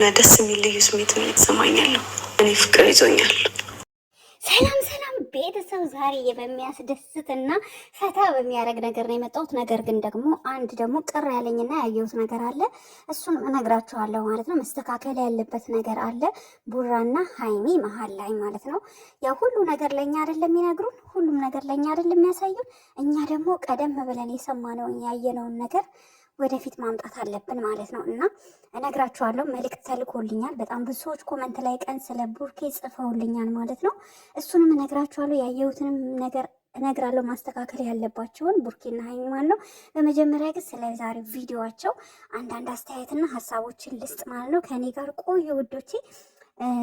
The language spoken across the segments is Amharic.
ደስ የሚል ልዩ ስሜት ነው የተሰማኛለሁ። እኔ ፍቅር ይዞኛል። ሰላም ሰላም ቤተሰብ፣ ዛሬ በሚያስደስትና ፈታ በሚያደርግ ነገር ነው የመጣሁት። ነገር ግን ደግሞ አንድ ቅር ያለኝና ያየሁት ነገር አለ። እሱን እነግራችኋለሁ ማለት ነው። መስተካከል ያለበት ነገር አለ ቡራና ሀይሚ መሀል ላይ ማለት ነው። ያው ሁሉ ነገር ለእኛ አይደለም የሚነግሩን፣ ሁሉም ነገር ለእኛ አይደለም የሚያሳዩን። እኛ ደግሞ ቀደም ብለን የሰማነውን ያየነውን ነገር ወደፊት ማምጣት አለብን ማለት ነው። እና እነግራችኋለሁ፣ መልእክት ተልኮልኛል። በጣም ብዙ ሰዎች ኮመንት ላይ ቀን ስለ ቡርኬ ጽፈውልኛል ማለት ነው። እሱንም እነግራችኋለሁ፣ ያየሁትንም ነገር እነግራለሁ፣ ማስተካከል ያለባቸውን ቡርኬና ሀይሚ ማለት ነው። በመጀመሪያ ግን ስለ ዛሬ ቪዲዮቸው አንዳንድ አስተያየትና ሀሳቦችን ልስጥ ማለት ነው። ከኔ ጋር ቆዩ ውዶቼ።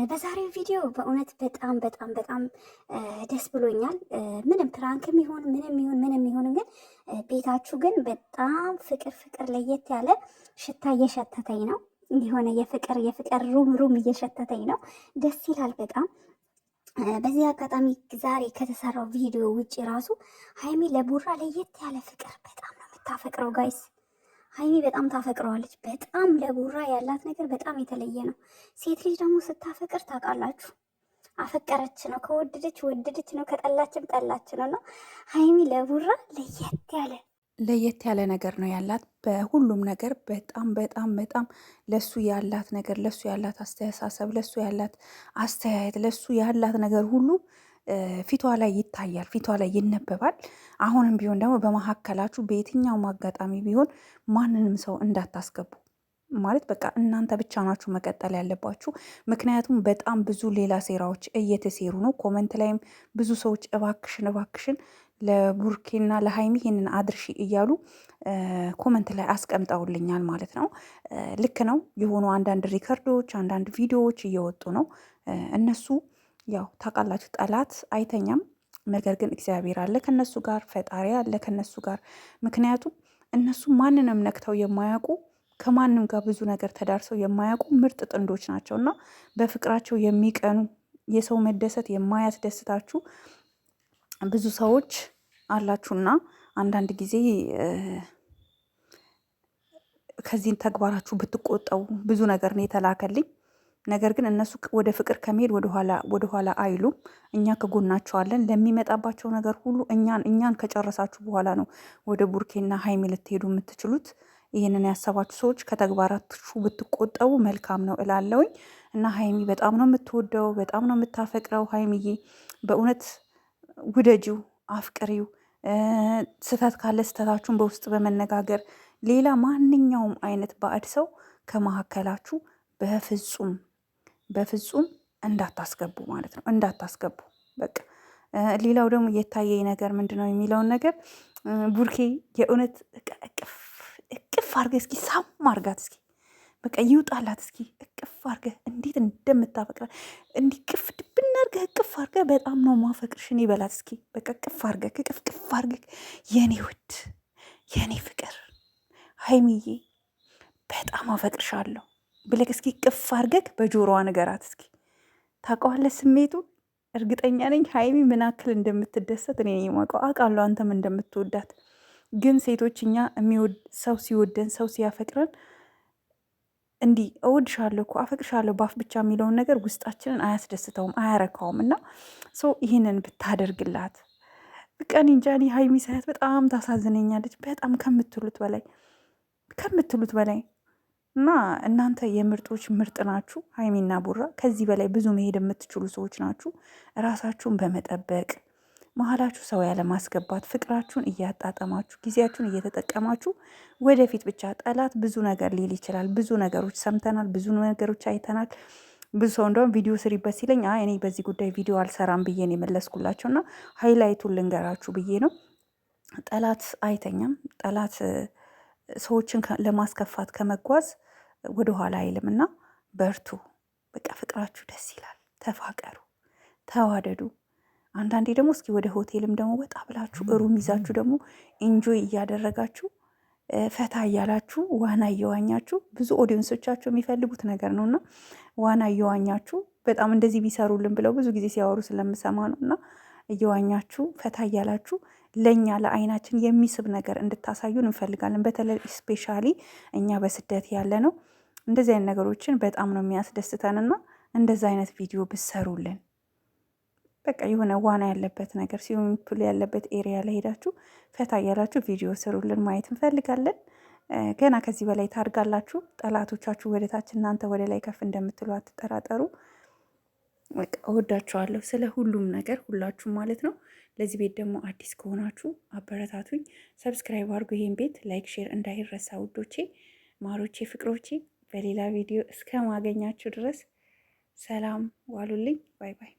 በዛሬው ቪዲዮ በእውነት በጣም ደስ ብሎኛል። ምንም ፕራንክም ይሁን ምንም ይሁን ግን ቤታችሁ ግን በጣም ፍቅር ለየት ያለ ሽታ እየሸተተኝ ነው። የሆነ የፍቅር ሩም እየሸተተኝ ነው። ደስ ይላል በጣም። በዚህ አጋጣሚ ዛሬ ከተሰራው ቪዲዮ ውጭ ራሱ ሀይሚ ለቡራ ለየት ያለ ፍቅር በጣም ነው የምታፈቅረው ጋይስ። ሀይሚ በጣም ታፈቅረዋለች። በጣም ለቡራ ያላት ነገር በጣም የተለየ ነው። ሴት ልጅ ደግሞ ስታፈቅር ታውቃላችሁ፣ አፈቀረች ነው፣ ከወደደች ወደደች ነው፣ ከጠላችም ጠላች ነው። እና ሀይሚ ለቡራ ለየት ያለ ነገር ነው ያላት በሁሉም ነገር። በጣም ለሱ ያላት ነገር፣ ለሱ ያላት አስተሳሰብ፣ ለሱ ያላት አስተያየት፣ ለሱ ያላት ነገር ሁሉ ፊቷ ላይ ይታያል፣ ፊቷ ላይ ይነበባል። አሁንም ቢሆን ደግሞ በመካከላችሁ በየትኛውም አጋጣሚ ቢሆን ማንንም ሰው እንዳታስገቡ ማለት በቃ እናንተ ብቻ ናችሁ መቀጠል ያለባችሁ። ምክንያቱም በጣም ብዙ ሌላ ሴራዎች እየተሴሩ ነው። ኮመንት ላይም ብዙ ሰዎች እባክሽን ለቡርኬና ለሀይሚ ይህንን አድርሺ እያሉ ኮመንት ላይ አስቀምጠውልኛል ማለት ነው። ልክ ነው። የሆኑ አንዳንድ ሪከርዶች፣ አንዳንድ ቪዲዮዎች እየወጡ ነው። እነሱ ያው ታውቃላችሁ፣ ጠላት አይተኛም። ነገር ግን እግዚአብሔር አለ ከነሱ ጋር፣ ፈጣሪ አለ ከነሱ ጋር። ምክንያቱም እነሱ ማንንም ነክተው የማያውቁ ከማንም ጋር ብዙ ነገር ተዳርሰው የማያውቁ ምርጥ ጥንዶች ናቸው እና በፍቅራቸው የሚቀኑ የሰው መደሰት የማያስደስታችሁ ብዙ ሰዎች አላችሁና አንዳንድ ጊዜ ከዚህን ተግባራችሁ ብትቆጠው ብዙ ነገር ነው የተላከልኝ። ነገር ግን እነሱ ወደ ፍቅር ከመሄድ ወደኋላ አይሉም። እኛ ከጎናቸዋለን። ለሚመጣባቸው ነገር ሁሉ እኛን ከጨረሳችሁ በኋላ ነው ወደ ቡርኬና ሀይሚ ልትሄዱ የምትችሉት። ይህንን ያሰባችሁ ሰዎች ከተግባራችሁ ብትቆጠቡ መልካም ነው እላለውኝ። እና ሀይሚ በጣም ነው የምትወደው፣ በጣም ነው የምታፈቅረው። ሀይሚዬ በእውነት ውደጂው፣ አፍቅሪው። ስህተት ካለ ስህተታችሁን በውስጥ በመነጋገር ሌላ ማንኛውም አይነት ባዕድ ሰው ከመካከላችሁ በፍጹም እንዳታስገቡ ማለት ነው። እንዳታስገቡ በቃ። ሌላው ደግሞ የታየኝ ነገር ምንድን ነው የሚለውን ነገር ቡርኬ የእውነት እቅፍ አድርገህ እስኪ ሳም አድርጋት እስኪ በቃ ይውጣላት እስኪ እቅፍ አድርገህ እንዴት እንደምታፈቅራት እንዲህ ቅፍ ድብና አድርገህ እቅፍ አድርገህ በጣም ነው ማፈቅርሽን ይበላት እስኪ በቃ ቅፍ አድርገህ የኔ ውድ የኔ ፍቅር ሀይሚዬ በጣም አፈቅርሻለሁ ብለህ እስኪ ቅፍ አድርገህ በጆሮዋ ንገራት እስኪ። ታውቀዋለህ ስሜቱን። እርግጠኛ ነኝ ሀይሚ ምን ያክል እንደምትደሰት እኔ የማውቀው አውቃለሁ፣ አንተም እንደምትወዳት። ግን ሴቶች እኛ ሰው ሲወደን ሰው ሲያፈቅረን እንዲህ እወድሻለሁ እኮ አፈቅርሻለሁ ባፍ ብቻ የሚለውን ነገር ውስጣችንን አያስደስተውም፣ አያረካውም። እና ሰው ይህንን ብታደርግላት በቃ እኔ እንጃ። እኔ ሀይሚ ሳያት በጣም ታሳዝነኛለች፣ በጣም ከምትሉት በላይ እና እናንተ የምርጦች ምርጥ ናችሁ። ሀይሚና ቡራ ከዚህ በላይ ብዙ መሄድ የምትችሉ ሰዎች ናችሁ። ራሳችሁን በመጠበቅ መሀላችሁ ሰው ያለማስገባት ፍቅራችሁን እያጣጠማችሁ ጊዜያችሁን እየተጠቀማችሁ ወደፊት ብቻ። ጠላት ብዙ ነገር ሊል ይችላል። ብዙ ነገሮች ሰምተናል፣ ብዙ ነገሮች አይተናል። ብዙ ሰው እንደውም ቪዲዮ ስሪበት ሲለኝ እኔ በዚህ ጉዳይ ቪዲዮ አልሰራም ብዬ ነው የመለስኩላቸው እና ሃይላይቱን ልንገራችሁ ብዬ ነው። ጠላት አይተኛም። ጠላት ሰዎችን ለማስከፋት ከመጓዝ ወደኋላ አይልም እና በርቱ። በቃ ፍቅራችሁ ደስ ይላል። ተፋቀሩ፣ ተዋደዱ። አንዳንዴ ደግሞ እስኪ ወደ ሆቴልም ደግሞ ወጣ ብላችሁ ሩም ይዛችሁ ደግሞ ኢንጆይ እያደረጋችሁ ፈታ እያላችሁ ዋና እየዋኛችሁ ብዙ ኦዲየንሶቻችሁ የሚፈልጉት ነገር ነው እና ዋና እየዋኛችሁ በጣም እንደዚህ ቢሰሩልን ብለው ብዙ ጊዜ ሲያወሩ ስለምሰማ ነው እና እየዋኛችሁ ፈታ እያላችሁ ለእኛ ለአይናችን የሚስብ ነገር እንድታሳዩን እንፈልጋለን። በተለይ ስፔሻሊ እኛ በስደት ያለ ነው እንደዚህ አይነት ነገሮችን በጣም ነው የሚያስደስተንና እንደዛ አይነት ቪዲዮ ብሰሩልን በቃ የሆነ ዋና ያለበት ነገር ስዊሚንግ ፑል ያለበት ኤሪያ ላይ ሄዳችሁ ፈታ እያላችሁ ቪዲዮ ስሩልን፣ ማየት እንፈልጋለን። ገና ከዚህ በላይ ታድጋላችሁ። ጠላቶቻችሁ ወደ ታች፣ እናንተ ወደ ላይ ከፍ እንደምትሉ አትጠራጠሩ። በቃ እወዳችኋለሁ ስለ ሁሉም ነገር ሁላችሁም ማለት ነው። ለዚህ ቤት ደግሞ አዲስ ከሆናችሁ አበረታቱኝ፣ ሰብስክራይብ አድርጉ። ይሄን ቤት ላይክ፣ ሼር እንዳይረሳ ውዶቼ፣ ማሮቼ፣ ፍቅሮቼ። በሌላ ቪዲዮ እስከ ማገኛችሁ ድረስ ሰላም ዋሉልኝ። ባይ ባይ።